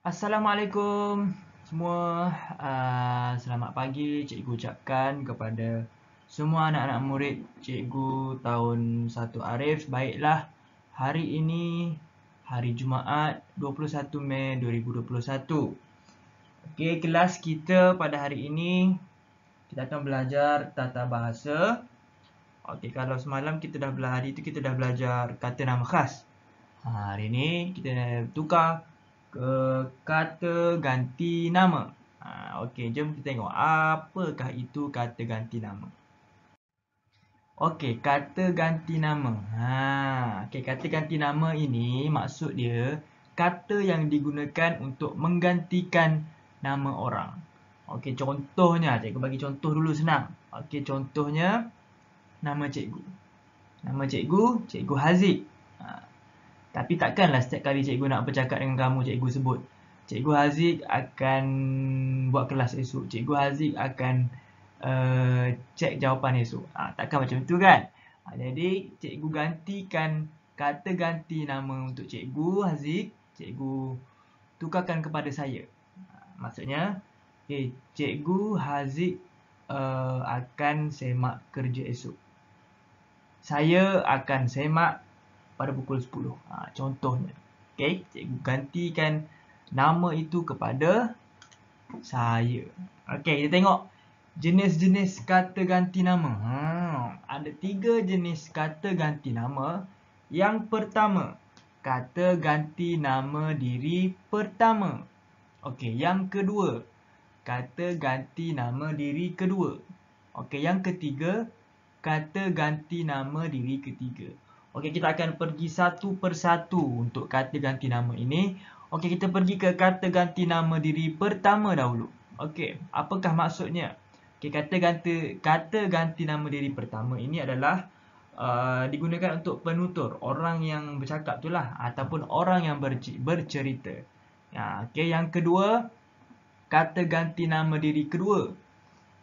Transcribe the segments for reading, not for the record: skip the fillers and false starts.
Assalamualaikum semua. Selamat pagi cikgu ucapkan kepada semua anak-anak murid cikgu tahun 1 Arif. Baiklah, hari ini hari Jumaat 21 Mei 2021. Okey, kelas kita pada hari ini kita akan belajar tata bahasa. Okey, kalau semalam kita dah belajar, hari itu kita dah belajar kata nama khas. Hari ini kita tukar ke kata ganti nama. Okey, jom kita tengok apakah itu kata ganti nama. Okey, kata ganti nama. Okey, kata ganti nama ini maksud dia kata yang digunakan untuk menggantikan nama orang. Okey, contohnya, cikgu bagi contoh dulu senang. Okey, contohnya nama cikgu. Nama cikgu, Cikgu Haziq. Tapi takkanlah setiap kali cikgu nak bercakap dengan kamu, cikgu sebut Cikgu Haziq akan buat kelas esok. Cikgu Haziq akan cek jawapan esok. Takkan macam tu kan? Jadi cikgu gantikan kata ganti nama untuk Cikgu Haziq. Cikgu tukarkan kepada saya. Maksudnya, Cikgu Haziq akan semak kerja esok. Saya akan semak pada pukul 10. Contohnya. Okey, cikgu gantikan nama itu kepada saya. Okey, kita tengok jenis-jenis kata ganti nama. Ada 3 jenis kata ganti nama. Yang pertama, kata ganti nama diri pertama. Okey, yang kedua, kata ganti nama diri kedua. Okey, yang ketiga, kata ganti nama diri ketiga. Okey, kita akan pergi satu persatu untuk kata ganti nama ini. Okey, kita pergi ke kata ganti nama diri pertama dahulu. Okey, apakah maksudnya? Okey, kata ganti nama diri pertama ini adalah digunakan untuk penutur, orang yang bercakap itulah ataupun orang yang bercerita. Okey, yang kedua, kata ganti nama diri kedua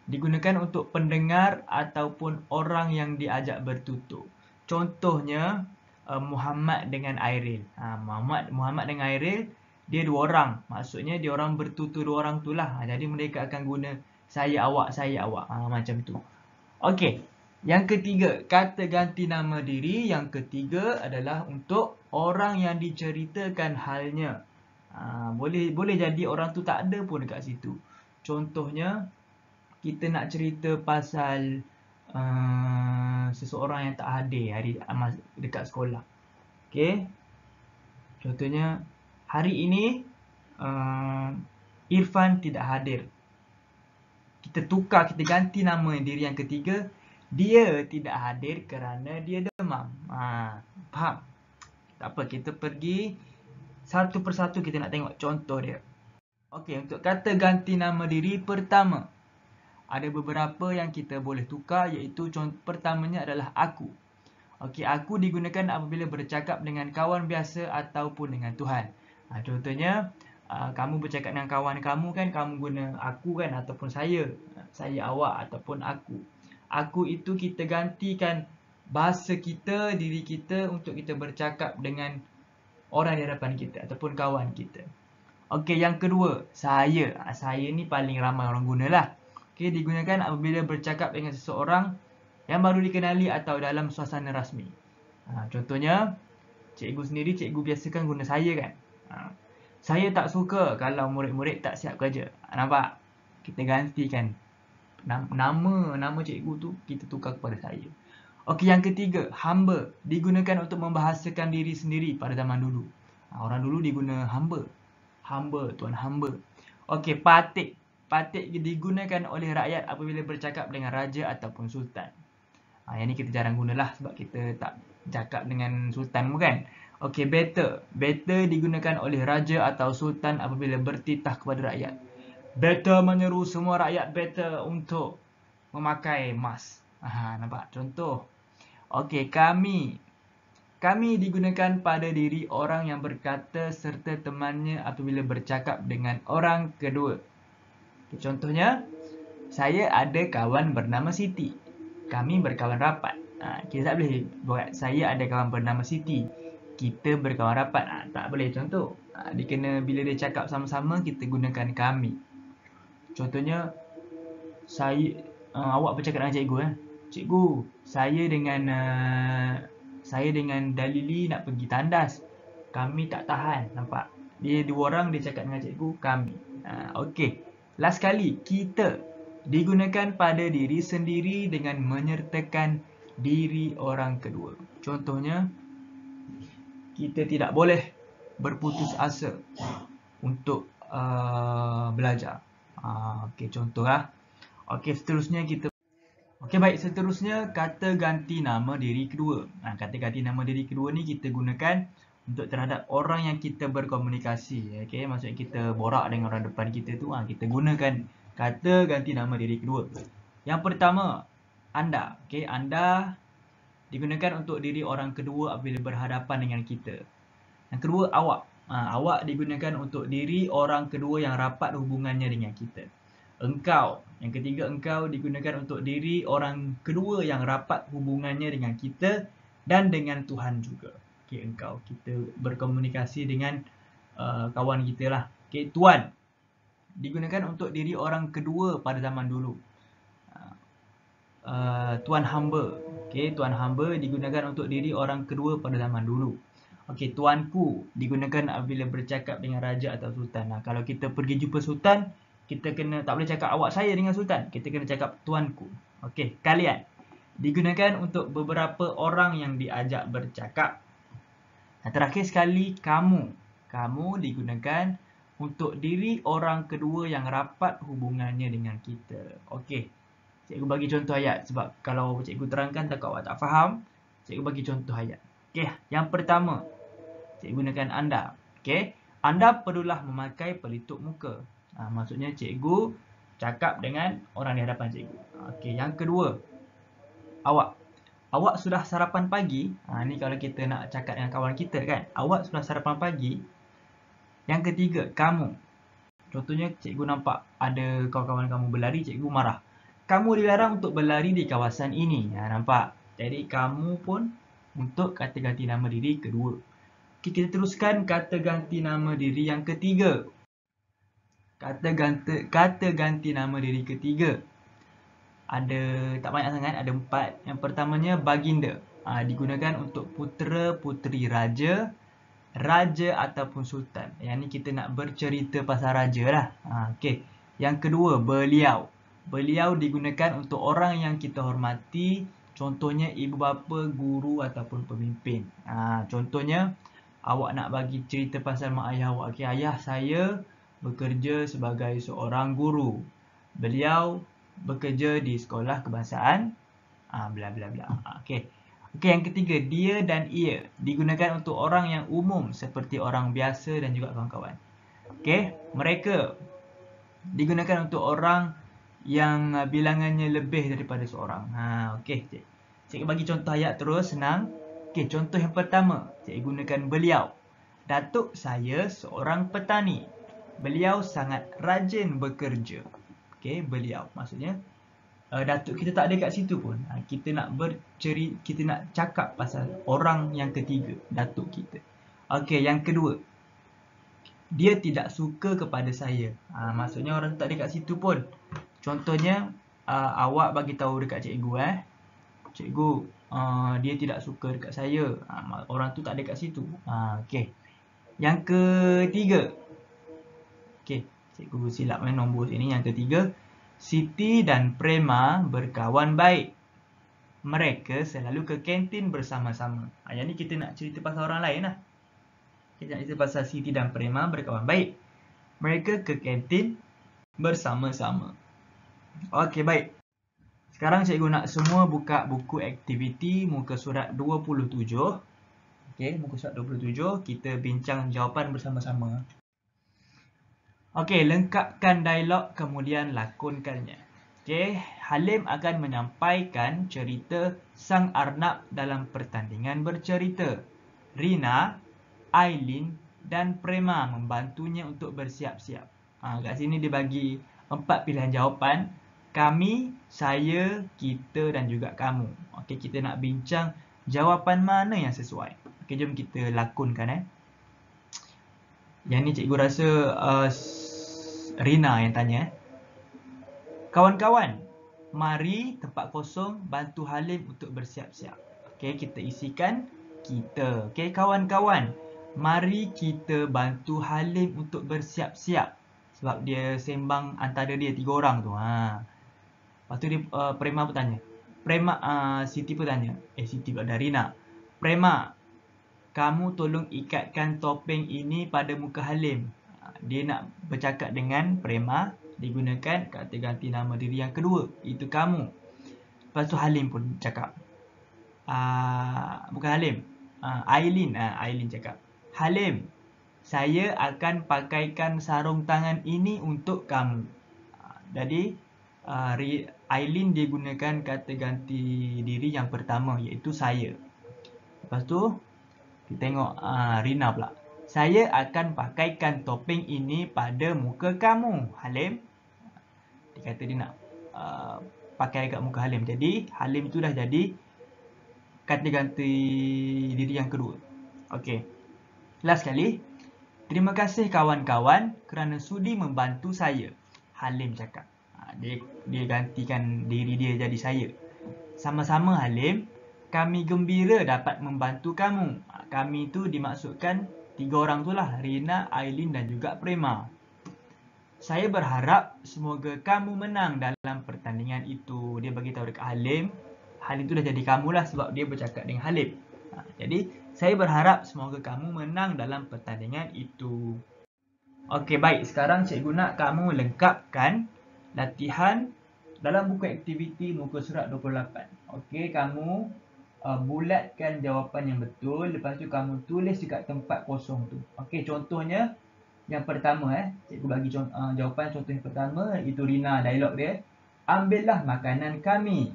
digunakan untuk pendengar ataupun orang yang diajak bertutur. Contohnya Muhammad dengan Airil. Muhammad dengan Airil, dia 2 orang. Maksudnya dia orang bertutur 2 orang itulah. Jadi mereka akan guna saya awak macam tu. Okey. Yang ketiga, kata ganti nama diri yang ketiga adalah untuk orang yang diceritakan halnya. Boleh jadi orang tu tak ada pun dekat situ. Contohnya kita nak cerita pasal seseorang yang tak hadir dekat sekolah. Okey. Contohnya hari ini Irfan tidak hadir. Kita ganti nama diri yang ketiga, dia tidak hadir kerana dia demam. Faham? Tak apa, kita pergi satu persatu, kita nak tengok contoh dia. Okey, untuk kata ganti nama diri pertama, ada beberapa yang kita boleh tukar, iaitu pertamanya adalah aku. Okey, aku digunakan apabila bercakap dengan kawan biasa ataupun dengan Tuhan. Contohnya, kamu bercakap dengan kawan kamu kan, kamu guna aku kan ataupun saya awak ataupun aku. Aku itu kita gantikan bahasa kita, diri kita untuk kita bercakap dengan orang di hadapan kita ataupun kawan kita. Okey, yang kedua, saya. Saya ni paling ramai orang gunalah. Okey, digunakan apabila bercakap dengan seseorang yang baru dikenali atau dalam suasana rasmi. Contohnya, cikgu sendiri, cikgu biasakan guna saya kan. Saya tak suka kalau murid-murid tak siap kerja. Nampak? Kita gantikan nama cikgu tu, kita tukar kepada saya. Okey, yang ketiga, hamba. Digunakan untuk membahasakan diri sendiri pada zaman dulu. Orang dulu diguna hamba. Hamba, tuan hamba. Okey, patik. Patik digunakan oleh rakyat apabila bercakap dengan raja ataupun sultan. Yang ni kita jarang gunalah sebab kita tak cakap dengan sultan bukan. Okey, beta. Beta digunakan oleh raja atau sultan apabila bertitah kepada rakyat. Beta menyeru semua rakyat beta untuk memakai mask. Nampak contoh. Okey, kami. Kami digunakan pada diri orang yang berkata serta temannya apabila bercakap dengan orang kedua. Contohnya, saya ada kawan bernama Siti. Kami berkawan rapat. Kita tak boleh buat saya ada kawan bernama Siti, kita berkawan rapat. Tak boleh contoh. Dia kena, bila dia cakap sama-sama, kita gunakan kami. Contohnya, awak bercakap dengan cikgu. Cikgu, saya dengan Dalili nak pergi tandas. Kami tak tahan, nampak? Dia dua orang, dia cakap dengan cikgu, kami. Okey. Last kali, kita digunakan pada diri sendiri dengan menyertakan diri orang kedua. Contohnya, kita tidak boleh berputus asa untuk belajar. Okey, contohlah. Okey, seterusnya seterusnya kata ganti nama diri kedua. Kata ganti nama diri kedua ni kita gunakan untuk terhadap orang yang kita berkomunikasi. Okey, maksudnya kita borak dengan orang depan kita tu, kita gunakan kata ganti nama diri kedua. Yang pertama, anda. Okey, anda digunakan untuk diri orang kedua apabila berhadapan dengan kita. Yang kedua, awak. Awak digunakan untuk diri orang kedua yang rapat hubungannya dengan kita. Engkau. Yang ketiga, engkau digunakan untuk diri orang kedua yang rapat hubungannya dengan kita dan dengan Tuhan juga. Okey, engkau. Kita berkomunikasi dengan kawan kita lah. Okey, tuan. Digunakan untuk diri orang kedua pada zaman dulu. Tuan hamba. Okey, tuan hamba digunakan untuk diri orang kedua pada zaman dulu. Okey, tuanku digunakan apabila bercakap dengan raja atau sultan. Kalau kita pergi jumpa sultan, kita tak boleh cakap awak saya dengan sultan. Kita kena cakap tuanku. Okey, kalian. Digunakan untuk beberapa orang yang diajak bercakap. Terakhir sekali, kamu. Kamu digunakan untuk diri orang kedua yang rapat hubungannya dengan kita. Okey. Cikgu bagi contoh ayat. Sebab kalau cikgu terangkan takut awak tak faham, cikgu bagi contoh ayat. Okey, yang pertama, cikgu gunakan anda. Okey, anda perlulah memakai pelitup muka. Maksudnya cikgu cakap dengan orang di hadapan cikgu. Okey, yang kedua, awak. Awak sudah sarapan pagi. Ni kalau kita nak cakap dengan kawan kita kan. Awak sudah sarapan pagi. Yang ketiga, kamu. Contohnya cikgu nampak ada kawan-kawan kamu berlari, cikgu marah. Kamu dilarang untuk berlari di kawasan ini. Nampak? Jadi kamu pun untuk kata ganti nama diri kedua. Okay, kita teruskan kata ganti nama diri yang ketiga. Kata ganti nama diri ketiga. Ada tak banyak sangat, ada 4. Yang pertamanya baginda. Digunakan untuk putera-puteri raja, raja ataupun sultan. Yang ni kita nak bercerita pasal raja lah. Okay. Yang kedua, beliau. Beliau digunakan untuk orang yang kita hormati. Contohnya ibu bapa, guru ataupun pemimpin. Contohnya, awak nak bagi cerita pasal mak ayah awak. Okay, ayah saya bekerja sebagai seorang guru. Beliau bekerja di sekolah kebangsaan. Bla bla bla. Okay. Okey, yang ketiga, dia dan ia digunakan untuk orang yang umum seperti orang biasa dan juga kawan-kawan. Okey, mereka digunakan untuk orang yang bilangannya lebih daripada seorang. Okey, cikgu bagi contoh ayat terus, senang. Okey, contoh yang pertama, cikgu gunakan beliau. Datuk saya seorang petani. Beliau sangat rajin bekerja. Okey, beliau. Maksudnya, datuk kita tak ada kat situ pun. Kita nak cakap pasal orang yang ketiga, datuk kita. Okey, yang kedua. Dia tidak suka kepada saya. Maksudnya orang tu tak ada kat situ pun. Contohnya, awak bagi tahu dekat cikgu, cikgu, dia tidak suka dekat saya. Orang tu tak ada kat situ. Okey. Yang ketiga. Okey, cikgu silap nombor sini. Yang ketiga, Siti dan Prema berkawan baik. Mereka selalu ke kantin bersama-sama. Yang ni kita nak cerita pasal orang lain lah. Kita nak cerita pasal Siti dan Prema berkawan baik. Mereka ke kantin bersama-sama. Okey, baik. Sekarang cikgu nak semua buka buku aktiviti muka surat 27. Okey, muka surat 27. Kita bincang jawapan bersama-sama. Okey, lengkapkan dialog kemudian lakonkannya. Okey, Halim akan menyampaikan cerita Sang Arnab dalam pertandingan bercerita. Rina, Aileen dan Prema membantunya untuk bersiap-siap. Kat sini dia bagi 4 pilihan jawapan. Kami, saya, kita dan juga kamu. Okey, kita nak bincang jawapan mana yang sesuai. Okey, jom kita lakonkan. Yang ni cikgu rasa Rina yang tanya. Kawan-kawan, mari tempat kosong bantu Halim untuk bersiap-siap. Okey, kita isikan kita. Okey, kawan-kawan, mari kita bantu Halim untuk bersiap-siap. Sebab dia sembang antara dia 3 orang tu. Lepas tu dia Prema pun tanya. Siti pun tanya. Siti pula dari Rina. Prema, kamu tolong ikatkan topeng ini pada muka Halim. Dia nak bercakap dengan Prema, digunakan kata ganti nama diri yang kedua, itu kamu. Lepas tu Halim pun cakap. Bukan Halim. Aileen cakap. Halim, saya akan pakaikan sarung tangan ini untuk kamu. Jadi Aileen dia gunakan kata ganti diri yang pertama, iaitu saya. Lepas tu kita tengok Rina pula. Saya akan pakaikan topeng ini pada muka kamu, Halim. Dia kata dia nak pakai kat muka Halim. Jadi Halim tu dah jadi kata ganti diri yang kedua. Okey. Last sekali. Terima kasih kawan-kawan kerana sudi membantu saya, Halim cakap. Dia gantikan diri dia jadi saya. Sama-sama Halim, kami gembira dapat membantu kamu. Kami tu dimaksudkan 3 orang tu lah, Rina, Aileen dan juga Prema. Saya berharap semoga kamu menang dalam pertandingan itu. Dia bagi tahu dekat Halim. Halim tu dah jadi kamu lah sebab dia bercakap dengan Halim. Jadi saya berharap semoga kamu menang dalam pertandingan itu. Okey, baik. Sekarang cikgu nak kamu lengkapkan latihan dalam buku aktiviti muka surat 28. Okey, kamu bulatkan jawapan yang betul. Lepas tu kamu tulis dekat tempat kosong tu. Okey, contohnya yang pertama cikgu bagi jawapan contoh yang pertama, itu Rina, dialog dia. Ambillah makanan kami.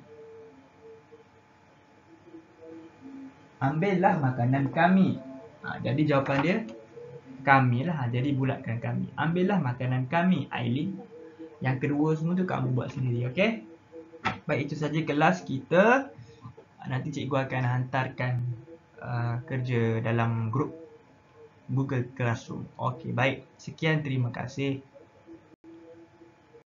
Ambillah makanan kami. Jadi jawapan dia kami lah. Jadi bulatkan kami. Ambillah makanan kami, Aileen. Yang kedua semua tu kamu buat sendiri. Okey? Baik, itu saja kelas kita. Nanti cikgu akan hantarkan kerja dalam grup Google Classroom. Okey, baik. Sekian, terima kasih.